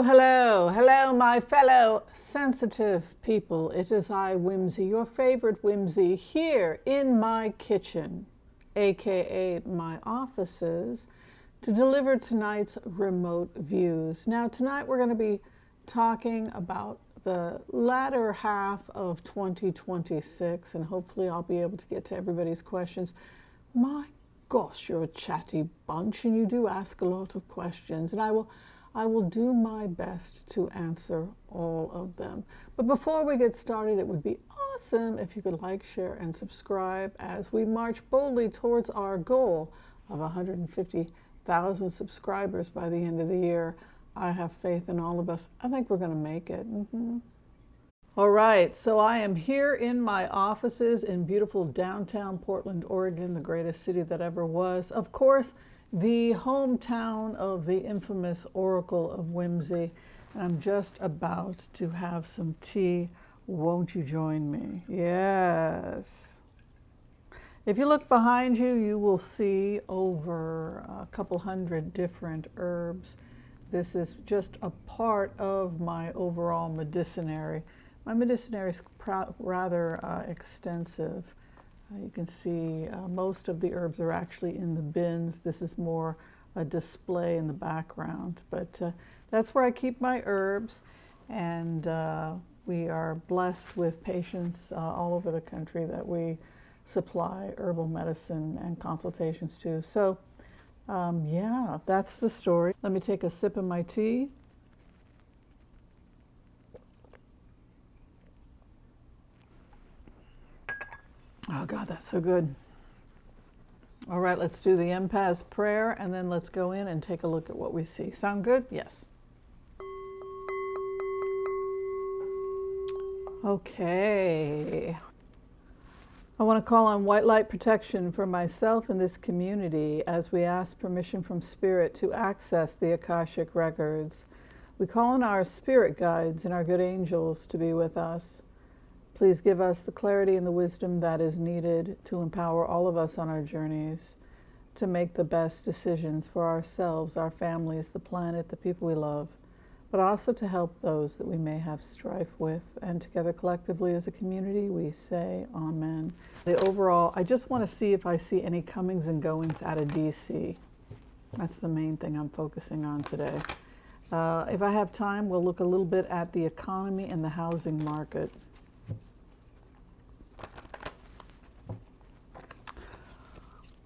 Hello, hello, hello, my fellow sensitive people. It is I, Whimsy, your favorite Whimsy, here in my kitchen, aka my offices, to deliver tonight's remote views. Now, tonight we're going to be talking about the latter half of 2026, and hopefully I'll be able to get to everybody's questions. My gosh, you're a chatty bunch, and you do ask a lot of questions, and I will do my best to answer all of them. But before we get started, it would be awesome if you could like, share, and subscribe as we march boldly towards our goal of 150,000 subscribers by the end of the year. I have faith in all of us. I think we're going to make it. All right, so I am here in my offices in beautiful downtown Portland, Oregon, the greatest city that ever was. Of course, the hometown of the infamous Oracle of Whimsy. I'm just about to have some tea. Won't you join me? Yes. If you look behind you, you will see over a couple hundred different herbs. This is just a part of my overall medicinary. My medicinary is rather extensive. You can see most of the herbs are actually in the bins. This is more a display in the background, but that's where I keep my herbs, and we are blessed with patients all over the country that we supply herbal medicine and consultations to. So yeah, that's the story. Let me take a sip of my tea. Oh God, that's so good. All right, let's do the empath prayer, and then let's go in and take a look at what we see. Sound good? Yes. Okay. I want to call on white light protection for myself and this community as we ask permission from Spirit to access the Akashic records. We call on our spirit guides and our good angels to be with us. Please give us the clarity and the wisdom that is needed to empower all of us on our journeys to make the best decisions for ourselves, our families, the planet, the people we love, but also to help those that we may have strife with. And together collectively as a community, we say Amen. The overall, I just want to see if I see any comings and goings out of DC. That's the main thing I'm focusing on today. If I have time, we'll look a little bit at the economy and the housing market.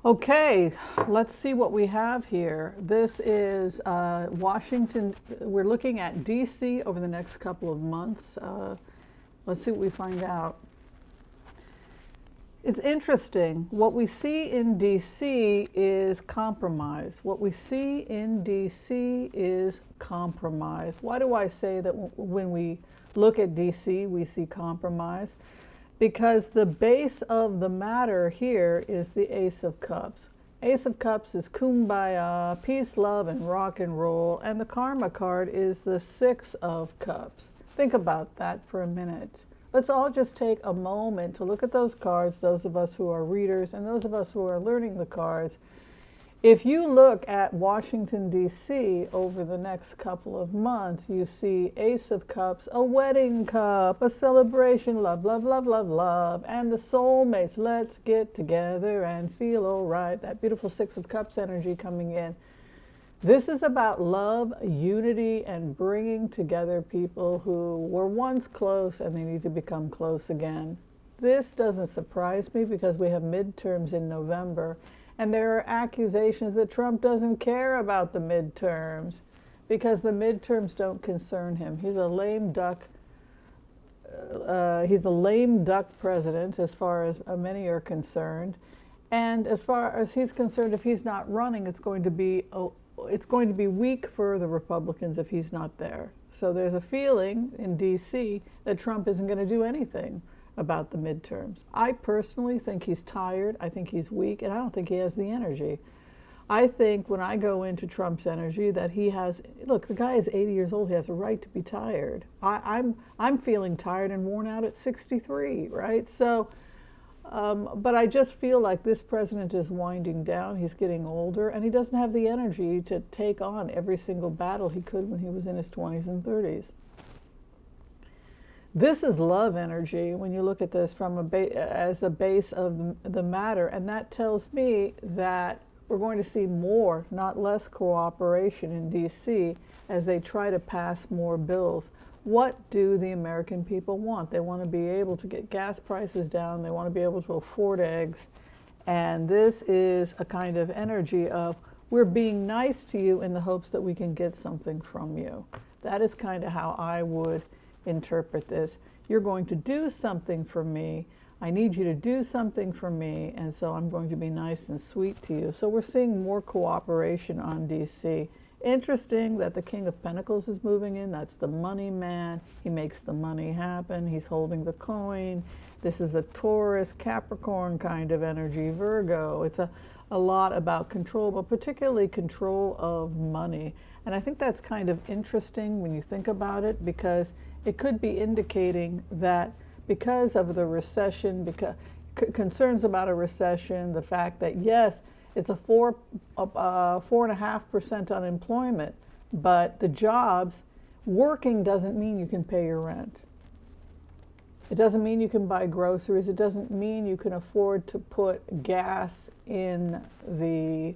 Okay, let's see what we have here. This is Washington. We're looking at DC over the next couple of months. Let's see what we find out. It's interesting. What we see in DC is compromise. What we see in DC is compromise. Why do I say that when we look at DC, we see compromise? Because the base of the matter here is the Ace of Cups. Ace of Cups is kumbaya, peace, love, and rock and roll. And the karma card is the Six of Cups. Think about that for a minute. Let's all just take a moment to look at those cards, those of us who are readers and those of us who are learning the cards. If you look at Washington, D.C. over the next couple of months, you see Ace of Cups, a wedding cup, a celebration, love, love, love, love, love, and the soulmates. Let's get together and feel all right. That beautiful Six of Cups energy coming in. This is about love, unity, and bringing together people who were once close and they need to become close again. This doesn't surprise me because we have midterms in November. And there are accusations that Trump doesn't care about the midterms because the midterms don't concern him. He's a lame duck. He's a lame duck president as far as many are concerned. And as far as he's concerned, if he's not running, it's going to be weak for the Republicans if he's not there. So there's a feeling in D.C. that Trump isn't going to do anything about the midterms. I personally think he's tired, I think he's weak, and I don't think he has the energy. I think when I go into Trump's energy that he has, look, the guy is 80 years old, he has a right to be tired. I'm feeling tired and worn out at 63, right? So But I just feel like this president is winding down. He's getting older, and he doesn't have the energy to take on every single battle he could when he was in his 20s and 30s. This is love energy when you look at this from as a base of the matter, and that tells me that we're going to see more, not less, cooperation in D.C. as they try to pass more bills. What do the American people want? They want to be able to get gas prices down. They want to be able to afford eggs. And this is a kind of energy of, we're being nice to you in the hopes that we can get something from you. That is kind of how I would interpret this. You're going to do something for me. I need you to do something for me, and so I'm going to be nice and sweet to you. So we're seeing more cooperation on D.C. Interesting that the King of Pentacles is moving in. That's the money man. He makes the money happen. He's holding the coin. This is a Taurus, Capricorn kind of energy, Virgo. It's a lot about control, but particularly control of money. And I think that's kind of interesting when you think about it, because it could be indicating that because of the recession, because concerns about a recession, the fact that yes, it's a 4.5% unemployment, but the jobs, working doesn't mean you can pay your rent. It doesn't mean you can buy groceries. It doesn't mean you can afford to put gas in the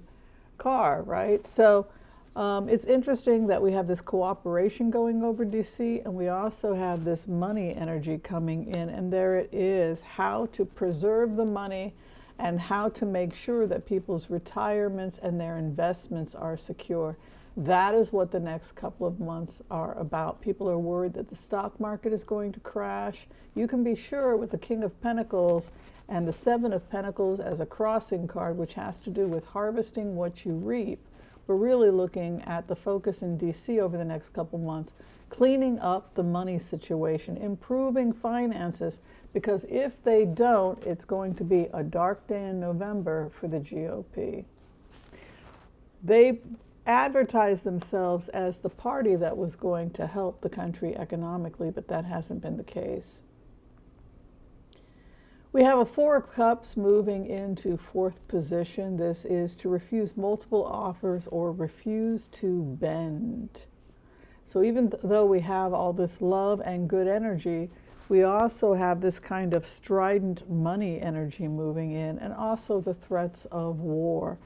car, right? So it's interesting that we have this cooperation going over DC, and we also have this money energy coming in, and there it is, how to preserve the money and how to make sure that people's retirements and their investments are secure. That is what the next couple of months are about. People are worried that the stock market is going to crash. You can be sure with the King of Pentacles and the Seven of Pentacles as a crossing card, which has to do with harvesting what you reap. We're really looking at the focus in DC over the next couple months, cleaning up the money situation, improving finances, because if they don't, it's going to be a dark day in November for the GOP. They advertised themselves as the party that was going to help the country economically, but that hasn't been the case. We have a Four of Cups moving into fourth position. This is to refuse multiple offers or refuse to bend. So even though we have all this love and good energy, we also have this kind of strident money energy moving in, and also the threats of war.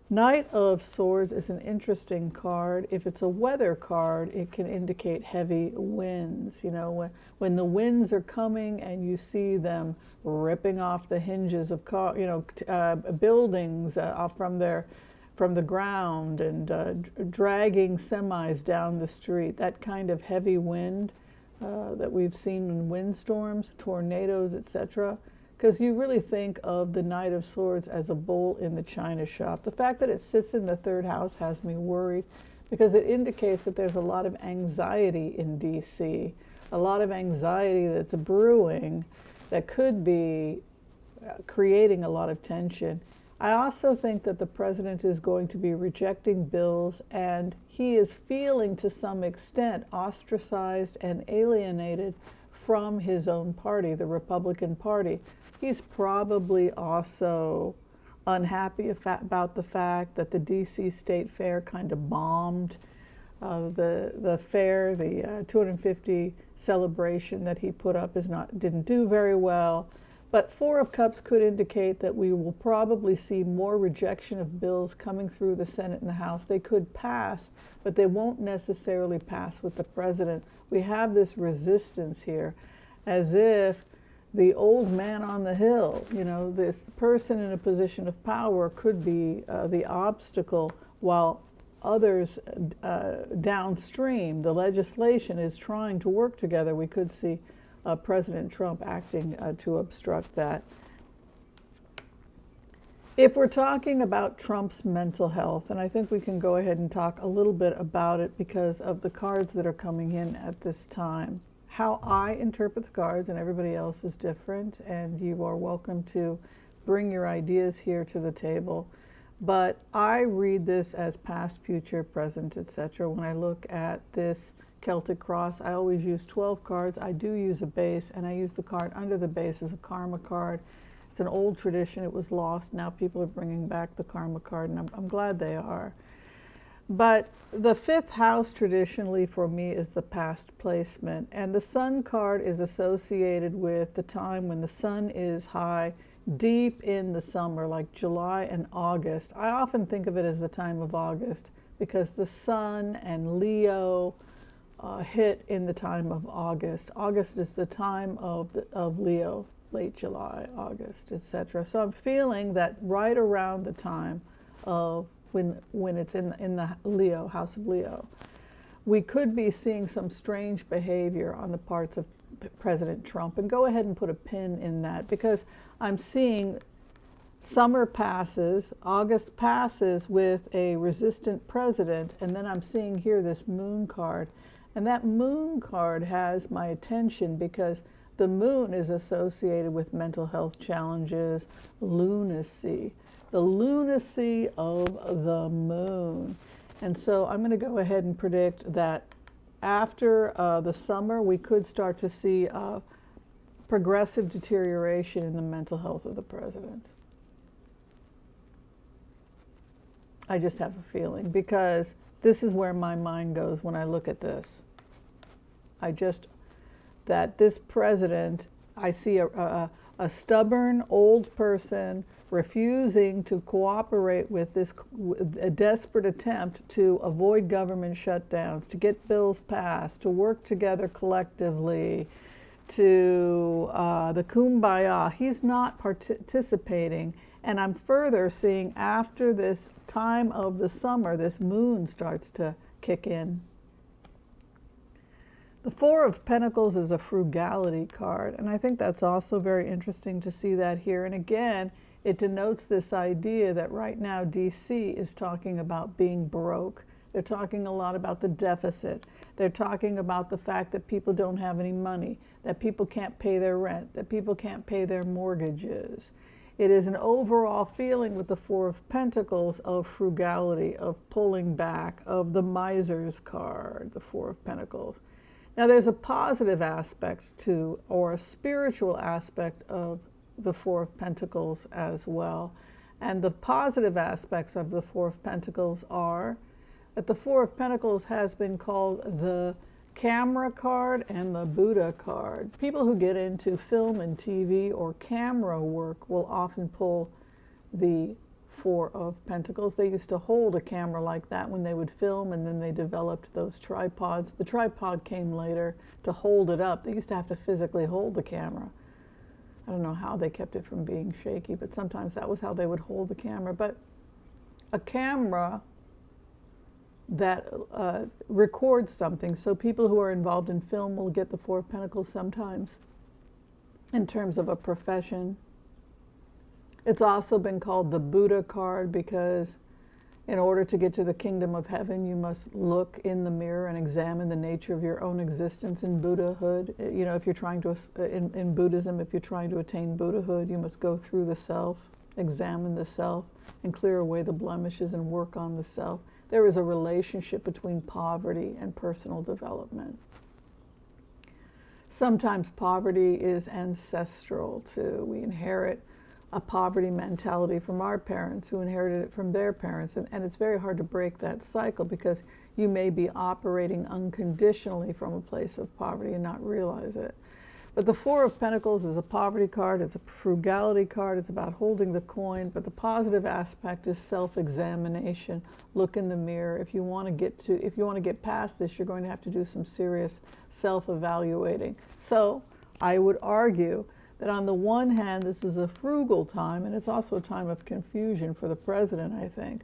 Knight of Swords is an interesting card. If it's a weather card, it can indicate heavy winds. You know, when the winds are coming and you see them ripping off the hinges of buildings from the ground and dragging semis down the street, that kind of heavy wind that we've seen in windstorms, tornadoes, etc. Because you really think of the Knight of Swords as a bull in the china shop. The fact that it sits in the third house has me worried, because it indicates that there's a lot of anxiety in DC, a lot of anxiety that's brewing that could be creating a lot of tension. I also think that the president is going to be rejecting bills, and he is feeling to some extent ostracized and alienated from his own party, the Republican Party. He's probably also unhappy about the fact that the DC State Fair kind of bombed. The fair, the 250 celebration that he put up didn't do very well. But Four of Cups could indicate that we will probably see more rejection of bills coming through the Senate and the House. They could pass, but they won't necessarily pass with the president. We have this resistance here, as if the old man on the hill, you know, this person in a position of power could be the obstacle, while others downstream, the legislation is trying to work together. We could see President Trump acting to obstruct that. If we're talking about Trump's mental health, and I think we can go ahead and talk a little bit about it because of the cards that are coming in at this time. How I interpret the cards, and everybody else is different, and you are welcome to bring your ideas here to the table. But I read this as past, future, present, etc. When I look at this Celtic cross, I always use 12 cards. I do use a base, and I use the card under the base as a karma card. It's an old tradition. It was lost. Now people are bringing back the karma card, and I'm glad they are. But the fifth house traditionally for me is the past placement. And the sun card is associated with the time when the sun is high, deep in the summer, like July and August. I often think of it as the time of August because the sun and Leo hit in the time of August. August is the time of Leo, late July, August, etc. So I'm feeling that right around the time of when it's in the Leo, house of Leo, we could be seeing some strange behavior on the parts of President Trump. And go ahead and put a pin in that, because I'm seeing summer passes, August passes with a resistant president, and then I'm seeing here this moon card. And that moon card has my attention because the moon is associated with mental health challenges, lunacy, the lunacy of the moon. And so I'm going to go ahead and predict that after the summer, we could start to see progressive deterioration in the mental health of the president. I just have a feeling, because this is where my mind goes when I look at this. That this president, I see a stubborn old person refusing to cooperate with a desperate attempt to avoid government shutdowns, to get bills passed, to work together collectively, to the kumbaya. He's not participating. And I'm further seeing after this time of the summer, this moon starts to kick in. The Four of Pentacles is a frugality card, and I think that's also very interesting to see that here. And again, it denotes this idea that right now DC is talking about being broke. They're talking a lot about the deficit. They're talking about the fact that people don't have any money, that people can't pay their rent, that people can't pay their mortgages. It is an overall feeling with the Four of Pentacles of frugality, of pulling back, of the Miser's card, the Four of Pentacles. Now there's a positive aspect to, or a spiritual aspect of the Four of Pentacles as well. And the positive aspects of the Four of Pentacles are that the Four of Pentacles has been called the camera card and the Buddha card. People who get into film and TV or camera work will often pull the Four of Pentacles. They used to hold a camera like that when they would film, and then they developed those tripods. The tripod came later to hold it up. They used to have to physically hold the camera. I don't know how they kept it from being shaky, but sometimes that was how they would hold the camera. But a camera that records something, so people who are involved in film will get the Four of Pentacles sometimes in terms of a profession. It's also been called the Buddha card because in order to get to the kingdom of heaven, you must look in the mirror and examine the nature of your own existence in Buddhahood. You know, if you're trying to, in Buddhism, if you're trying to attain Buddhahood, you must go through the self, examine the self, and clear away the blemishes and work on the self. There is a relationship between poverty and personal development. Sometimes poverty is ancestral too. We inherit a poverty mentality from our parents who inherited it from their parents. And it's very hard to break that cycle because you may be operating unconditionally from a place of poverty and not realize it. But the Four of Pentacles is a poverty card, it's a frugality card, it's about holding the coin, but the positive aspect is self-examination. Look in the mirror. If you want to get past this, you're going to have to do some serious self-evaluating. So I would argue that on the one hand, this is a frugal time, and it's also a time of confusion for the president, I think.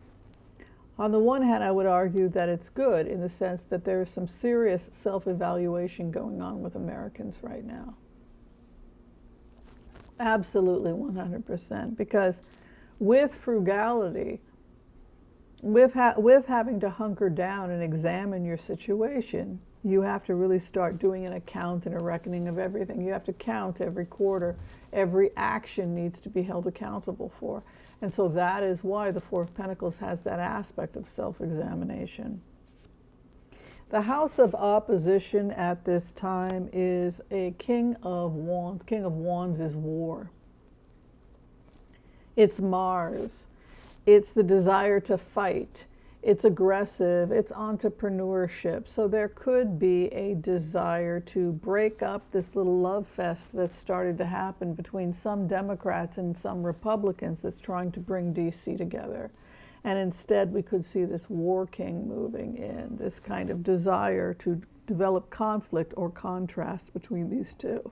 On the one hand, I would argue that it's good in the sense that there is some serious self-evaluation going on with Americans right now. Absolutely 100%, because with frugality, with having to hunker down and examine your situation, you have to really start doing an account and a reckoning of everything. You have to count every quarter. Every action needs to be held accountable for. And so that is why the Four of Pentacles has that aspect of self-examination. The house of opposition at this time is a King of Wands. King of Wands is war. It's Mars. It's the desire to fight. It's aggressive. It's entrepreneurship. So there could be a desire to break up this little love fest that's started to happen between some Democrats and some Republicans that's trying to bring DC together. And instead, we could see this war king moving in, this kind of desire to develop conflict or contrast between these two.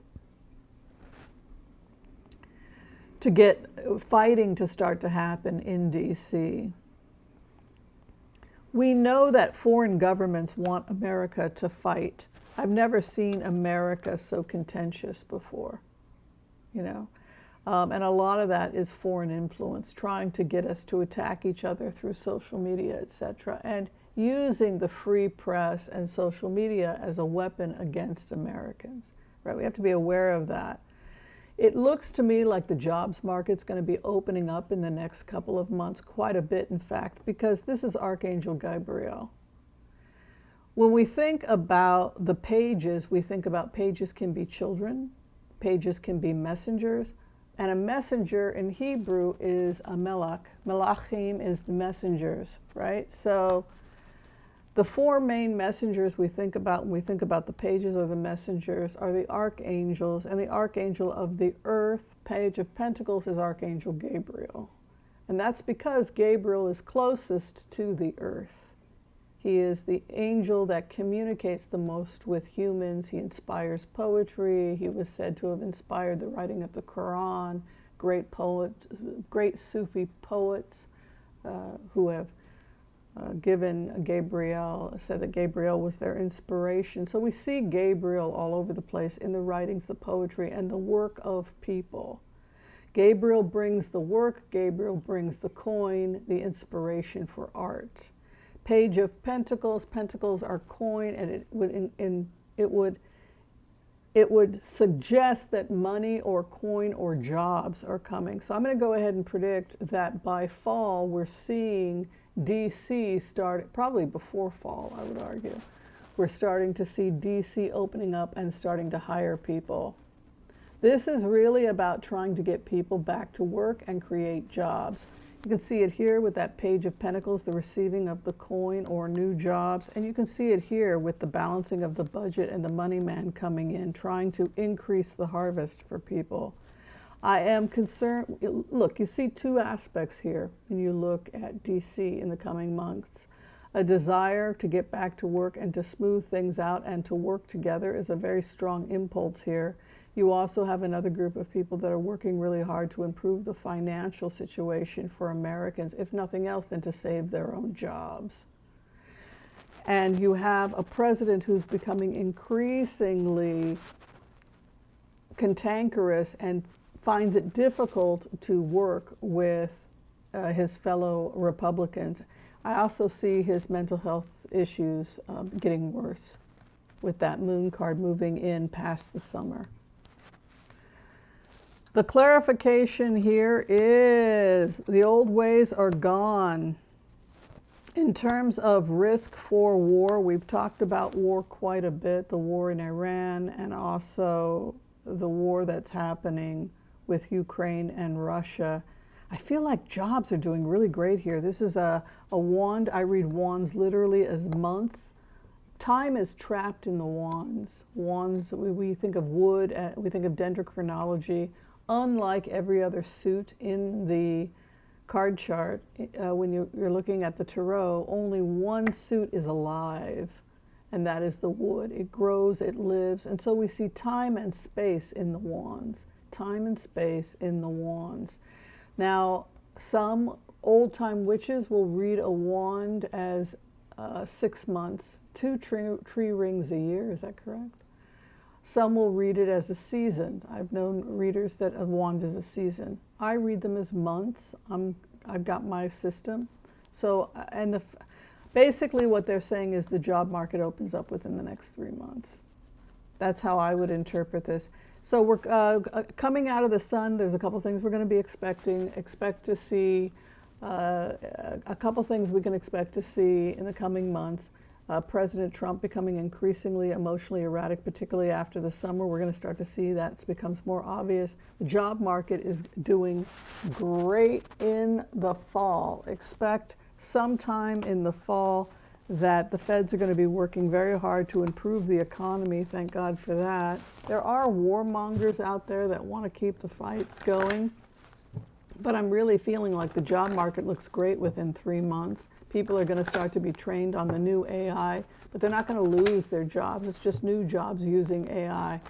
To get fighting to start to happen in DC. We know that foreign governments want America to fight. I've never seen America so contentious before, you know. And a lot of that is foreign influence, trying to get us to attack each other through social media, etc., and using the free press and social media as a weapon against Americans, right? We have to be aware of that. It looks to me like the jobs market's going to be opening up in the next couple of months, quite a bit, in fact, because this is Archangel Gabriel. When we think about the pages, we think about pages can be children, pages can be messengers, and a messenger in Hebrew is a melach. Melachim is the messengers, right? So the four main messengers we think about when we think about the pages or the messengers are the archangels, and the archangel of the earth, Page of Pentacles, is Archangel Gabriel. And that's because Gabriel is closest to the earth. He is the angel that communicates the most with humans. He inspires poetry. He was said to have inspired the writing of the Quran. Great Sufi poets who have given Gabriel, said that Gabriel was their inspiration. So we see Gabriel all over the place in the writings, the poetry, and the work of people. Gabriel brings the work, Gabriel brings the coin, the inspiration for art. Page of Pentacles, pentacles are coin, and it would suggest that money or coin or jobs are coming. So I'm going to go ahead and predict that by fall we're seeing DC start, probably before fall, I would argue. We're starting to see DC opening up and starting to hire people. This is really about trying to get people back to work and create jobs. You can see it here with that Page of Pentacles, the receiving of the coin or new jobs. And you can see it here with the balancing of the budget and the money man coming in, trying to increase the harvest for people. I am concerned, look, you see two aspects here when you look at DC in the coming months. A desire to get back to work and to smooth things out and to work together is a very strong impulse here. You also have another group of people that are working really hard to improve the financial situation for Americans, if nothing else than to save their own jobs. And you have a president who's becoming increasingly cantankerous and finds it difficult to work with his fellow Republicans. I also see his mental health issues getting worse with that moon card moving in past the summer. The clarification here is the old ways are gone. In terms of risk for war, we've talked about war quite a bit, the war in Iran and also the war that's happening with Ukraine and Russia. I feel like jobs are doing really great here. This is a wand. I read wands literally as months. Time is trapped in the wands. Wands, we think of wood, we think of dendrochronology. Unlike every other suit in the card chart, when you're looking at the tarot, only one suit is alive, and that is the wood. It grows, it lives, and so we see time and space in the wands. Time and space in the wands. Now, some old-time witches will read a wand as 6 months, 2 tree rings a year, is that correct? Some will read it as a season. I've known readers that a wand is a season. I read them as months. I've got my system. So, and basically what they're saying is the job market opens up within the next 3 months. That's how I would interpret this. So we're coming out of the sun. There's a couple things we're going to be expecting. Expect to see a couple things we can expect to see in the coming months. President Trump becoming increasingly emotionally erratic, particularly after the summer. We're going to start to see that becomes more obvious. The job market is doing great in the fall. Expect sometime in the fall that the feds are going to be working very hard to improve the economy. Thank God for that. There are warmongers out there that want to keep the fights going. But I'm really feeling like the job market looks great within 3 months. People are going to start to be trained on the new AI, but they're not going to lose their jobs. It's just new jobs using AI.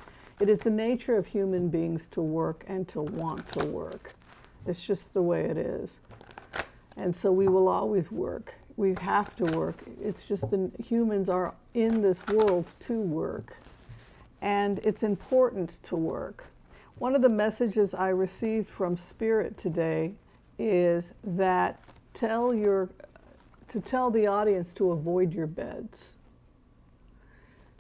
It is the nature of human beings to work and to want to work. It's just the way it is. And so we will always work. We have to work. It's just the humans are in this world to work. And it's important to work. One of the messages I received from Spirit today is that to tell the audience to avoid your beds,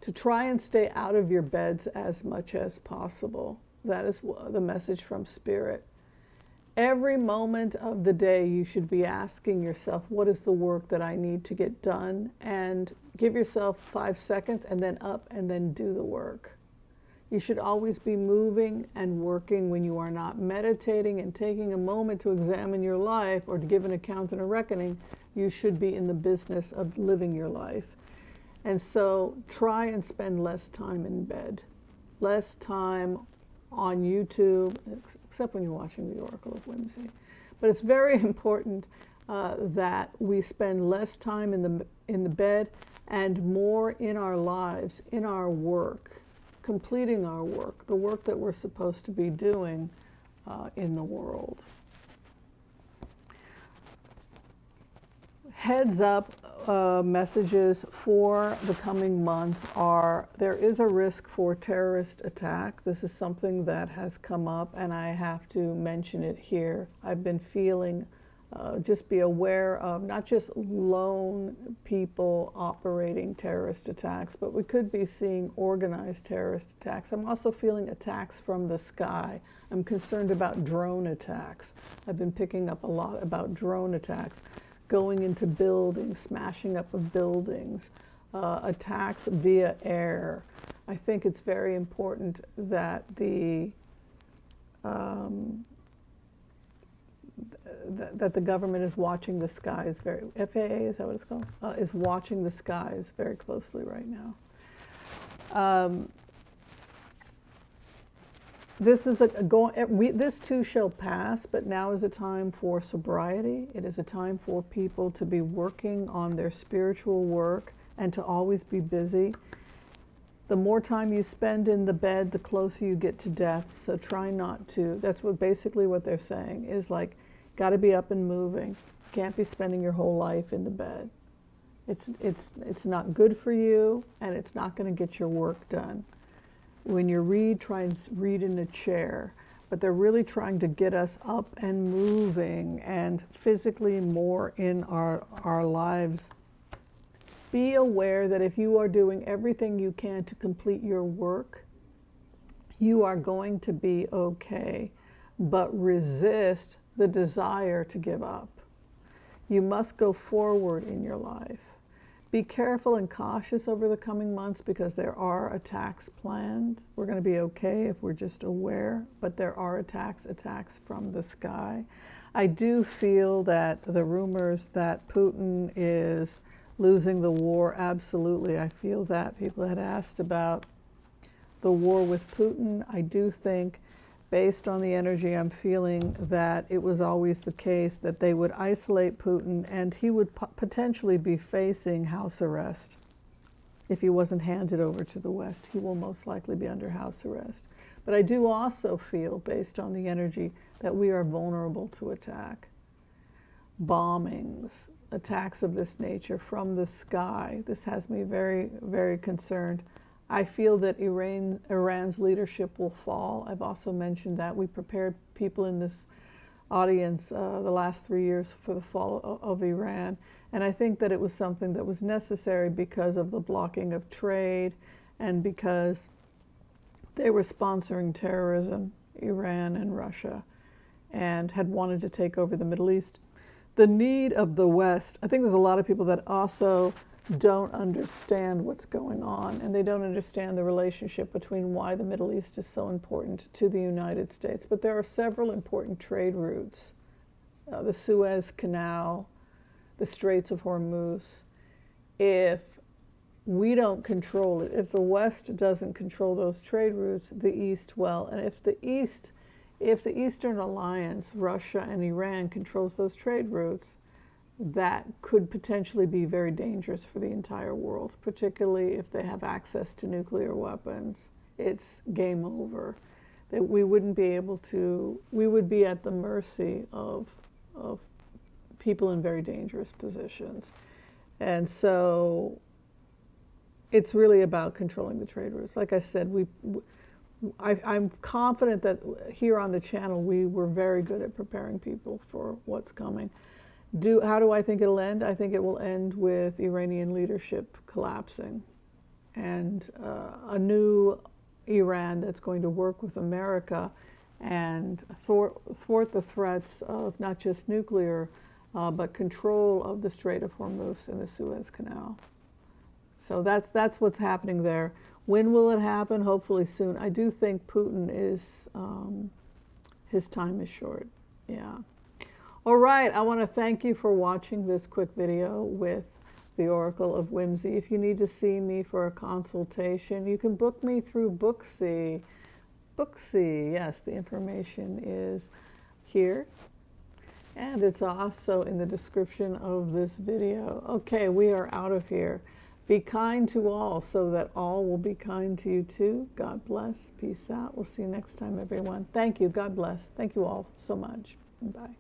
to try and stay out of your beds as much as possible. That is the message from Spirit. Every moment of the day you should be asking yourself, what is the work that I need to get done? And give yourself 5 seconds and then up and then do the work. You should always be moving and working when you are not meditating and taking a moment to examine your life or to give an account and a reckoning. You should be in the business of living your life. And so try and spend less time in bed, less time on YouTube, except when you're watching The Oracle of Whimsy. But it's very important that we spend less time in the bed and more in our lives, in our work, completing our work, the work that we're supposed to be doing in the world. Heads up messages for the coming months are, there is a risk for terrorist attack. This is something that has come up and I have to mention it here. I've been feeling, just be aware of not just lone people operating terrorist attacks, but we could be seeing organized terrorist attacks. I'm also feeling attacks from the sky. I'm concerned about drone attacks. I've been picking up a lot about drone attacks, going into buildings, smashing up of buildings, attacks via air. I think it's very important that the government is watching the skies very, FAA, is that what it's called? Is watching the skies very closely right now. This is this too shall pass, but now is a time for sobriety. It is a time for people to be working on their spiritual work and to always be busy. The more time you spend in the bed, the closer you get to death. So try not to. That's basically what they're saying is like, got to be up and moving. Can't be spending your whole life in the bed. It's not good for you, and it's not going to get your work done. When you read, try and read in a chair. But they're really trying to get us up and moving and physically more in our lives. Be aware that if you are doing everything you can to complete your work, you are going to be okay. But resist the desire to give up. You must go forward in your life. Be careful and cautious over the coming months because there are attacks planned. We're going to be okay if we're just aware, but there are attacks from the sky. I do feel that the rumors that Putin is losing the war, absolutely. I feel that. People had asked about the war with Putin. I do think, based on the energy I'm feeling, that it was always the case that they would isolate Putin and he would potentially be facing house arrest. If he wasn't handed over to the West, he will most likely be under house arrest. But I do also feel, based on the energy, that we are vulnerable to attack. Bombings, attacks of this nature from the sky. This has me very, very concerned. I feel that Iran's leadership will fall. I've also mentioned that. We prepared people in this audience the last 3 years for the fall of Iran. And I think that it was something that was necessary because of the blocking of trade and because they were sponsoring terrorism, Iran and Russia, and had wanted to take over the Middle East. The need of the West, I think there's a lot of people that also don't understand what's going on, and they don't understand the relationship between why the Middle East is so important to the United States. But there are several important trade routes. The Suez Canal, the Straits of Hormuz. If we don't control it, if the West doesn't control those trade routes, the East will. And if the Eastern Alliance, Russia and Iran, controls those trade routes, that could potentially be very dangerous for the entire world, particularly if they have access to nuclear weapons. It's game over. That we wouldn't be able to, we would be at the mercy of people in very dangerous positions. And so it's really about controlling the trade routes. Like I said, I'm confident that here on the channel we were very good at preparing people for what's coming. How do I think it'll end? I think it will end with Iranian leadership collapsing and a new Iran that's going to work with America and thwart the threats of not just nuclear, but control of the Strait of Hormuz and the Suez Canal. So that's what's happening there. When will it happen? Hopefully soon. I do think Putin is, his time is short. Yeah. All right, I want to thank you for watching this quick video with the Oracle of Whimsy. If you need to see me for a consultation, you can book me through Booksy. Booksy, yes, the information is here. And it's also in the description of this video. Okay, we are out of here. Be kind to all so that all will be kind to you too. God bless. Peace out. We'll see you next time, everyone. Thank you. God bless. Thank you all so much. Bye.